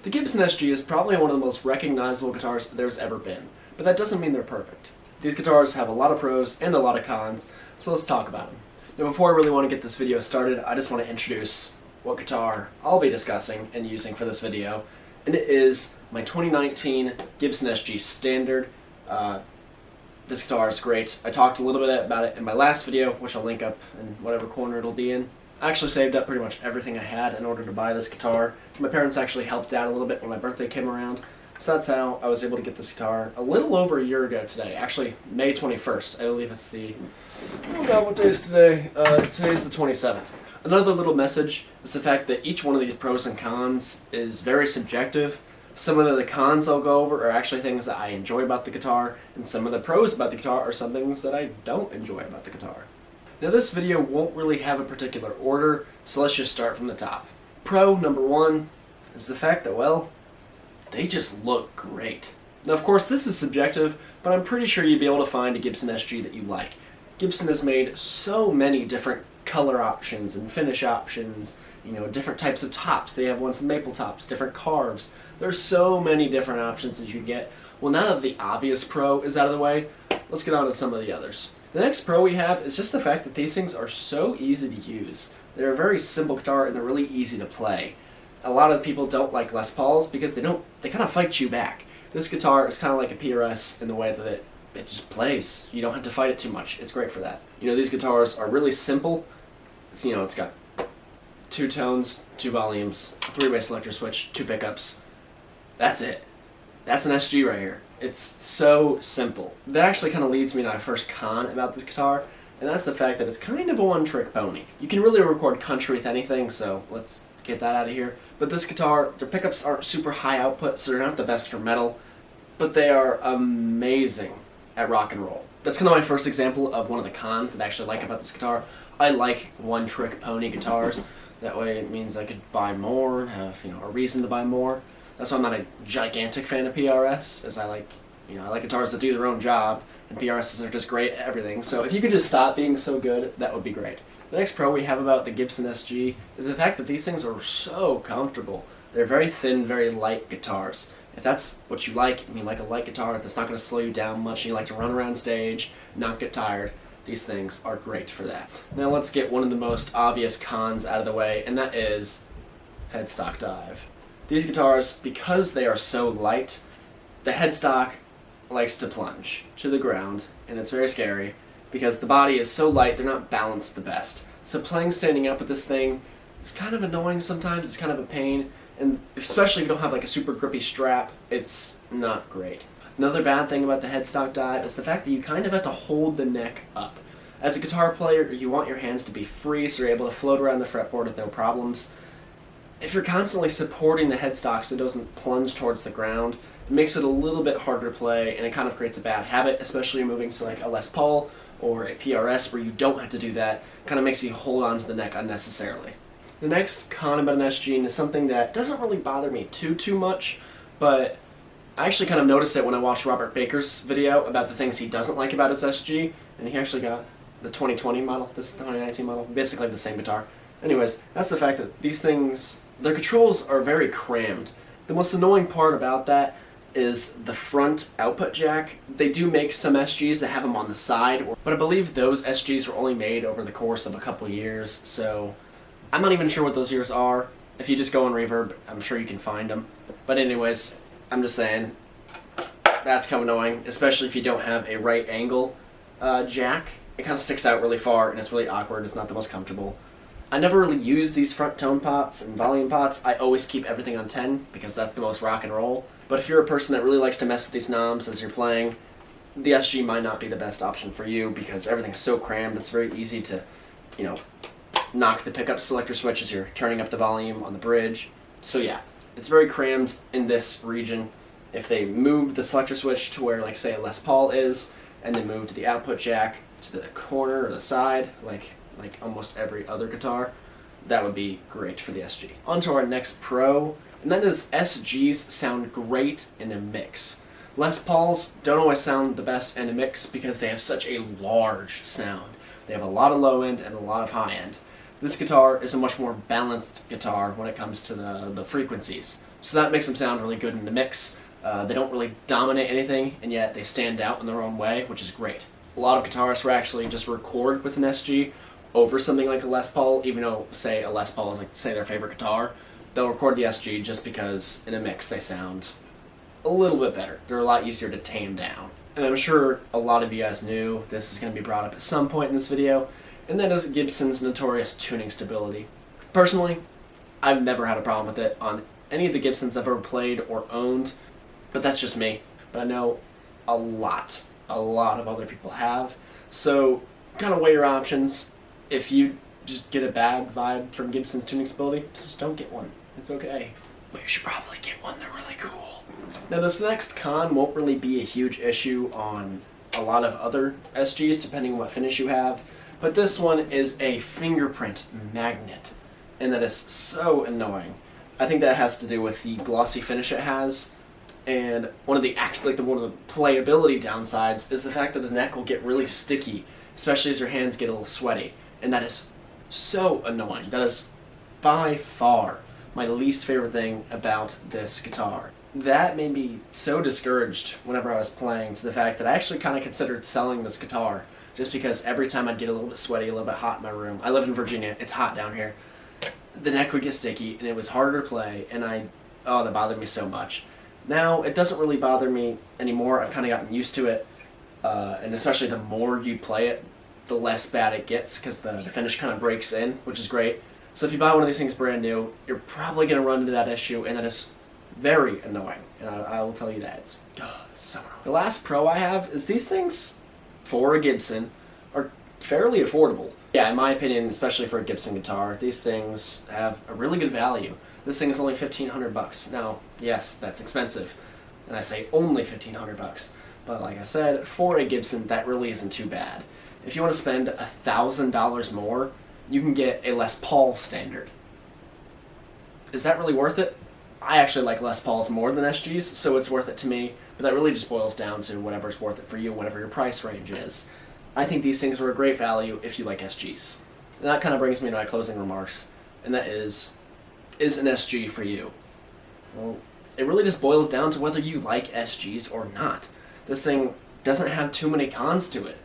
The Gibson SG is probably one of the most recognizable guitars there's ever been, but that doesn't mean they're perfect. These guitars have a lot of pros and a lot of cons, so let's talk about them. Now before I really want to get this video started, I just want to introduce what guitar I'll be discussing and using for this video, and it is my 2019 Gibson SG Standard. This guitar is great. I talked a little bit about it in my last video, which I'll link up in whatever corner it'll be in. I actually saved up pretty much everything I had in order to buy this guitar. My parents actually helped out a little bit when my birthday came around, so that's how I was able to get this guitar a little over a year ago today. Actually, May 21st. I believe it's the... oh god, what day is today? Today's the 27th. Another little message is the fact that each one of these pros and cons is very subjective. Some of the cons I'll go over are actually things that I enjoy about the guitar, and some of the pros about the guitar are some things that I don't enjoy about the guitar. Now this video won't really have a particular order, so let's just start from the top. Pro number one is the fact that, well, they just look great. Now of course this is subjective, but I'm pretty sure you'd be able to find a Gibson SG that you like. Gibson has made so many different color options and finish options, you know, different types of tops. They have ones with maple tops, different carves. There's so many different options that you get. Well, now that the obvious pro is out of the way, let's get on to some of the others. The next pro we have is just the fact that these things are so easy to use. They're a very simple guitar and they're really easy to play. A lot of people don't like Les Pauls because they kind of fight you back. This guitar is kind of like a PRS in the way that it just plays. You don't have to fight it too much. It's great for that. You know, these guitars are really simple. It's, you know, it's got 2 tones, 2 volumes, 3-way selector switch, 2 pickups. That's it. That's an SG right here. It's so simple. That actually kind of leads me to my first con about this guitar, and that's the fact that it's kind of a one-trick pony. You can really record country with anything, so let's get that out of here. But this guitar, their pickups aren't super high output, so they're not the best for metal, but they are amazing at rock and roll. That's kind of my first example of one of the cons that I actually like about this guitar. I like one-trick pony guitars. That way it means I could buy more and have, you know, a reason to buy more. That's why I'm not a gigantic fan of PRS, as I like guitars that do their own job, and PRSs are just great at everything. So if you could just stop being so good, that would be great. The next pro we have about the Gibson SG is the fact that these things are so comfortable. They're very thin, very light guitars. If that's what you like, and you like a light guitar that's not going to slow you down much, and you like to run around stage and not get tired, these things are great for that. Now let's get one of the most obvious cons out of the way, and that is Headstock Dive. These guitars, because they are so light, the headstock likes to plunge to the ground, and it's very scary because the body is so light, they're not balanced the best. So playing standing up with this thing is kind of annoying sometimes, it's kind of a pain, and especially if you don't have like a super grippy strap, it's not great. Another bad thing about the Headstock Dive is the fact that you kind of have to hold the neck up. As a guitar player, you want your hands to be free so you're able to float around the fretboard with no problems. If you're constantly supporting the headstock so it doesn't plunge towards the ground, it makes it a little bit harder to play, and it kind of creates a bad habit, especially moving to like a Les Paul or a PRS where you don't have to do that. It kind of makes you hold on to the neck unnecessarily. The next con about an SG is something that doesn't really bother me too much, but I actually kind of noticed it when I watched Robert Baker's video about the things he doesn't like about his SG, and he actually got the 2020 model, this is the 2019 model, basically the same guitar. Anyways, that's the fact that these things, their controls are very crammed. The most annoying part about that is the front output jack. They do make some SGs that have them on the side, but I believe those SGs were only made over the course of a couple years, so I'm not even sure what those years are. If you just go on Reverb, I'm sure you can find them. But anyways, I'm just saying, that's kind of annoying, especially if you don't have a right angle jack. It kind of sticks out really far, and it's really awkward. It's not the most comfortable. I never really use these front tone pots and volume pots. I always keep everything on 10 because that's the most rock and roll. But if you're a person that really likes to mess with these knobs as you're playing, the SG might not be the best option for you because everything's so crammed. It's very easy to, you know, knock the pickup selector switch as you're turning up the volume on the bridge. So yeah, it's very crammed in this region. If they moved the selector switch to where, like, say, a Les Paul is, and then moved the output jack to the corner or the side, like almost every other guitar, that would be great for the SG. On to our next pro, and that is SGs sound great in a mix. Les Pauls don't always sound the best in a mix because they have such a large sound. They have a lot of low end and a lot of high end. This guitar is a much more balanced guitar when it comes to the frequencies. So that makes them sound really good in the mix. They don't really dominate anything, and yet they stand out in their own way, which is great. A lot of guitarists will actually just record with an SG over something like a Les Paul, even though, say, a Les Paul is, like, say, their favorite guitar. They'll record the SG just because in a mix they sound a little bit better. They're a lot easier to tame down. And I'm sure a lot of you guys knew this is going to be brought up at some point in this video, and that is Gibson's notorious tuning stability. Personally, I've never had a problem with it on any of the Gibsons I've ever played or owned, but that's just me. But I know a lot of other people have, so kind of weigh your options. If you just get a bad vibe from Gibson's tuning stability, just don't get one. It's okay. But you should probably get one, they're really cool. Now this next con won't really be a huge issue on a lot of other SGs, depending on what finish you have, but this one is a Fingerprint Magnet, and that is so annoying. I think that has to do with the glossy finish it has, and one of the playability downsides is the fact that the neck will get really sticky, especially as your hands get a little sweaty, and that is so annoying. That is by far my least favorite thing about this guitar. That made me so discouraged whenever I was playing, to the fact that I actually kind of considered selling this guitar, just because every time I'd get a little bit sweaty, a little bit hot in my room. I live in Virginia, it's hot down here. The neck would get sticky, and it was harder to play, and that bothered me so much. Now, it doesn't really bother me anymore. I've kind of gotten used to it, and especially the more you play it, the less bad it gets, because the finish kind of breaks in, which is great. So if you buy one of these things brand new, you're probably going to run into that issue, and that is very annoying, and I will tell you that. It's so annoying. The last pro I have is these things, for a Gibson, are fairly affordable. Yeah, in my opinion, especially for a Gibson guitar, these things have a really good value. This thing is only $1,500. Now, yes, that's expensive, and I say only $1,500. But like I said, for a Gibson, that really isn't too bad. If you want to spend $1,000 more, you can get a Les Paul standard. Is that really worth it? I actually like Les Pauls more than SGs, so it's worth it to me, but that really just boils down to whatever's worth it for you, whatever your price range is. I think these things are a great value if you like SGs. And that kind of brings me to my closing remarks, and that is an SG for you? Well, it really just boils down to whether you like SGs or not. This thing doesn't have too many cons to it,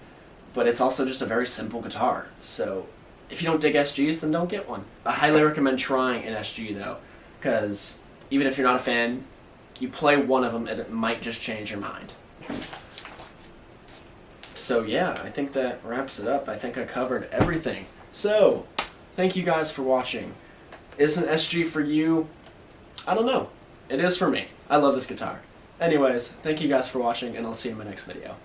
but it's also just a very simple guitar. So if you don't dig SGs, then don't get one. I highly recommend trying an SG though, because even if you're not a fan, you play one of them and it might just change your mind. So yeah, I think that wraps it up. I think I covered everything. So, thank you guys for watching. Is an SG for you? I don't know. It is for me. I love this guitar. Anyways, thank you guys for watching, and I'll see you in my next video.